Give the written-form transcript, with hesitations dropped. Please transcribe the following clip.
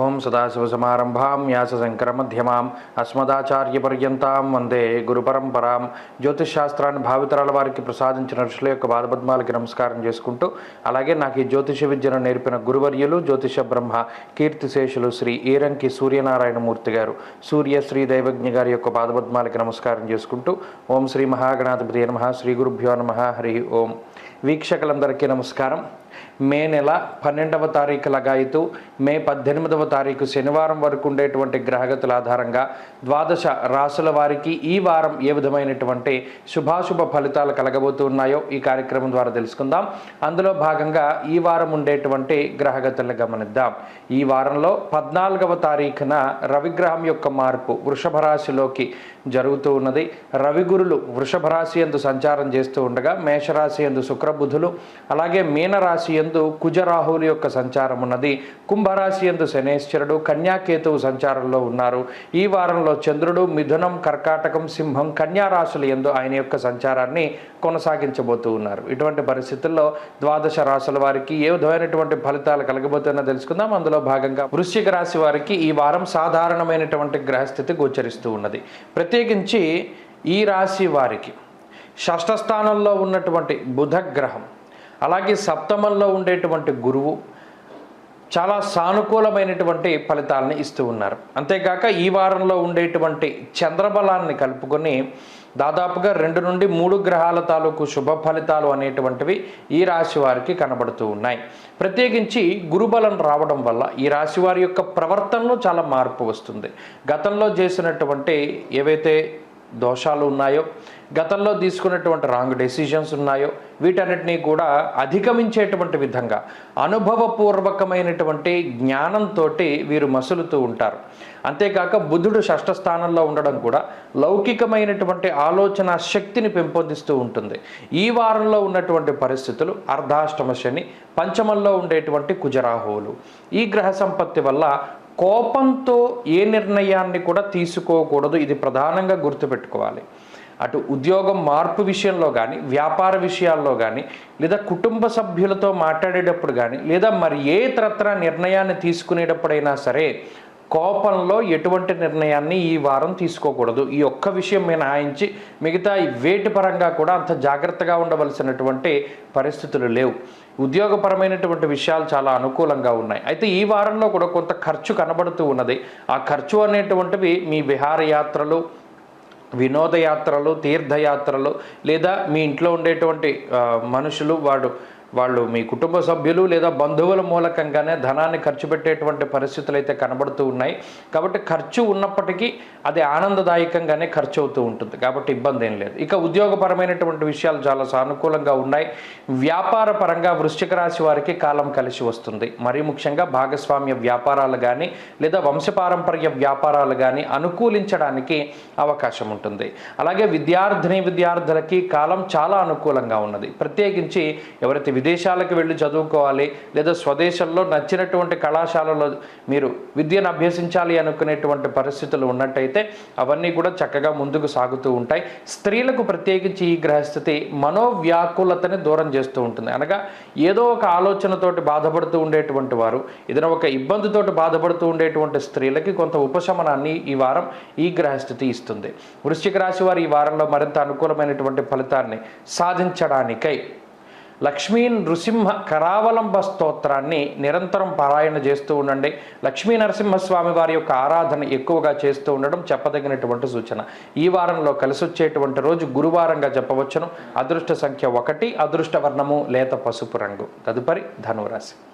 ఓం సదాశివసమారంభాం వ్యాసశంకరమధ్యమాం అస్మదాచార్యపర్యంతాం వందే గురుపరంపరాం. జ్యోతిషశాస్త్రాన్ని భావితరాల వారికి ప్రసాదించిన ఋషుల యొక్క పాదపద్మాలకి నమస్కారం చేసుకుంటూ, అలాగే నాకు ఈ జ్యోతిష విద్యను నేర్పిన గురువర్యులు జ్యోతిష బ్రహ్మ కీర్తిశేషులు శ్రీ ఈరంకి సూర్యనారాయణమూర్తి గారు, సూర్యశ్రీ దైవజ్ఞ గారి యొక్క పాదపద్మాలకి నమస్కారం చేసుకుంటూ, ఓం శ్రీ మహాగణాధిపతి నమః, శ్రీ గురుభ్యో నమః, హరి ఓం. వీక్షకులందరికీ నమస్కారం. మే నెల 12వ తారీఖు లగాయితూ మే 18వ తారీఖు శనివారం వరకు ఉండేటువంటి గ్రహగతుల ఆధారంగా ద్వాదశ రాసుల వారికి ఈ వారం ఏ విధమైనటువంటి శుభాశుభ ఫలితాలు కలగబోతున్నాయో ఈ కార్యక్రమం ద్వారా తెలుసుకుందాం. అందులో భాగంగా ఈ వారం ఉండేటువంటి గ్రహగతులను గమనిద్దాం. ఈ వారంలో 14వ తారీఖున రవిగ్రహం యొక్క మార్పు వృషభ రాశిలోకి జరుగుతూ ఉన్నది. రవిగురులు వృషభ రాశి యందు సంచారం చేస్తూ ఉండగా మేషరాశి యందు శుక్రబుధులు, అలాగే మీనరాశి యందు కుజరాహుల యొక్క సంచారం ఉన్నది. కుంభరాశి యందు శనేశ్వరుడు, కన్యాకేతువు సంచారంలో ఉన్నారు. ఈ వారంలో చంద్రుడు మిథునం, కర్కాటకం, సింహం, కన్యా రాశుల యందు ఆయన యొక్క సంచారాన్ని కొనసాగించబోతూ ఉన్నారు. ఇటువంటి పరిస్థితుల్లో ద్వాదశ రాశుల వారికి ఏ విధమైనటువంటి ఫలితాలు కలగబోతున్నా తెలుసుకుందాం. అందులో భాగంగా వృశ్చిక రాశి వారికి ఈ వారం సాధారణమైనటువంటి గ్రహస్థితి గోచరిస్తూ ఉన్నది. ప్రత్యేకించి ఈ రాశి వారికి షష్ఠ స్థానంలో ఉన్నటువంటి బుధ గ్రహం, అలాగే సప్తమంలో ఉండేటువంటి గురువు చాలా సానుకూలమైనటువంటి ఫలితాలని ఇస్తూ ఉన్నారు. అంతేకాక ఈ వారంలో ఉండేటువంటి చంద్రబలాన్ని కలుపుకొని దాదాపుగా 2 నుండి 3 గ్రహాల తాలూకు శుభ ఫలితాలు అనేటువంటివి ఈ రాశి వారికి కనబడుతూ ఉన్నాయి. ప్రత్యేకించి గురుబలం రావడం వల్ల ఈ రాశి వారి యొక్క ప్రవర్తనలో చాలా మార్పు వస్తుంది. గతంలో చేసినటువంటి ఏవైతే దోషాలు ఉన్నాయో, గతంలో తీసుకున్నటువంటి రాంగ్ డెసిషన్స్ ఉన్నాయో, వీటన్నిటినీ కూడా అధిగమించేటువంటి విధంగా అనుభవపూర్వకమైనటువంటి జ్ఞానంతో వీరు మసులుతూ ఉంటారు. అంతేకాక బుధుడు షష్ఠ స్థానంలో ఉండడం కూడా లౌకికమైనటువంటి ఆలోచన శక్తిని పెంపొందిస్తూ ఉంటుంది. ఈ వారంలో ఉన్నటువంటి పరిస్థితులు అర్ధాష్టమ శని, పంచమంలో ఉండేటువంటి కుజరాహువులు, ఈ గ్రహ సంపత్తి వల్ల కోపంతో ఏ నిర్ణయాన్ని కూడా తీసుకోకూడదు. ఇది ప్రధానంగా గుర్తుపెట్టుకోవాలి. అటు ఉద్యోగం మార్పు విషయంలో కానీ, వ్యాపార విషయాల్లో కానీ, లేదా కుటుంబ సభ్యులతో మాట్లాడేటప్పుడు కానీ, లేదా మరి ఏ ఇతరత్ర నిర్ణయాన్ని తీసుకునేటప్పుడైనా సరే కోపంలో ఎటువంటి నిర్ణయాన్ని ఈ వారం తీసుకోకూడదు. ఈ ఒక్క విషయం మినహాయించి మిగతా వేటి పరంగా కూడా అంత జాగ్రత్తగా ఉండవలసినటువంటి పరిస్థితులు లేవు. ఉద్యోగపరమైనటువంటి విషయాలు చాలా అనుకూలంగా ఉన్నాయి. అయితే ఈ వారంలో కూడా కొంత ఖర్చు కనబడుతూ ఉన్నది. ఆ ఖర్చు అనేటువంటివి మీ విహారయాత్రలు, వినోదయాత్రలు, తీర్థయాత్రలు, లేదా మీ ఇంట్లో ఉండేటువంటి మనుషులు వాళ్ళు మీ కుటుంబ సభ్యులు లేదా బంధువుల మూలకంగానే ధనాన్ని ఖర్చు పెట్టేటువంటి పరిస్థితులు అయితే కనబడుతూ ఉన్నాయి. కాబట్టి ఖర్చు ఉన్నప్పటికీ అది ఆనందదాయకంగానే ఖర్చు అవుతూ ఉంటుంది. కాబట్టి ఇబ్బంది ఏం లేదు. ఇక ఉద్యోగపరమైనటువంటి విషయాలు చాలా సానుకూలంగా ఉన్నాయి. వ్యాపార పరంగా వృశ్చిక రాశి వారికి కాలం కలిసి వస్తుంది. మరీ ముఖ్యంగా భాగస్వామ్య వ్యాపారాలు కానీ, లేదా వంశపారంపర్య వ్యాపారాలు కానీ అనుకూలించడానికి అవకాశం ఉంటుంది. అలాగే విద్యార్థులకి కాలం చాలా అనుకూలంగా ఉన్నది. ప్రత్యేకించి ఎవరైతే విదేశాలకు వెళ్ళి చదువుకోవాలి, లేదా స్వదేశంలో నచ్చినటువంటి కళాశాలలో మీరు విద్యను అభ్యసించాలి అనుకునేటువంటి పరిస్థితులు ఉన్నట్టయితే అవన్నీ కూడా చక్కగా ముందుకు సాగుతూ ఉంటాయి. స్త్రీలకు ప్రత్యేకించి ఈ గ్రహస్థితి మనోవ్యాకులతని దూరం చేస్తూ ఉంటుంది. అనగా ఏదో ఒక ఆలోచనతోటి బాధపడుతూ ఉండేటువంటి వారు, ఏదైనా ఒక ఇబ్బందితోటి బాధపడుతూ ఉండేటువంటి స్త్రీలకి కొంత ఉపశమనాన్ని ఈ వారం ఈ గ్రహస్థితి ఇస్తుంది. వృశ్చిక రాశి వారు ఈ వారంలో మరింత అనుకూలమైనటువంటి ఫలితాన్ని సాధించడానికై లక్ష్మీ నృసింహ కరావలంబ స్తోత్రాన్ని నిరంతరం పారాయణ చేస్తూ ఉండండి. లక్ష్మీ నరసింహస్వామి వారి యొక్క ఆరాధన ఎక్కువగా చేస్తూ ఉండడం చెప్పదగినటువంటి సూచన. ఈ వారంలో కలిసి వచ్చేటువంటి రోజు గురువారంగా చెప్పవచ్చును. అదృష్ట సంఖ్య 1, అదృష్ట వర్ణము లేత పసుపు రంగు. తదుపరి ధనురాశి.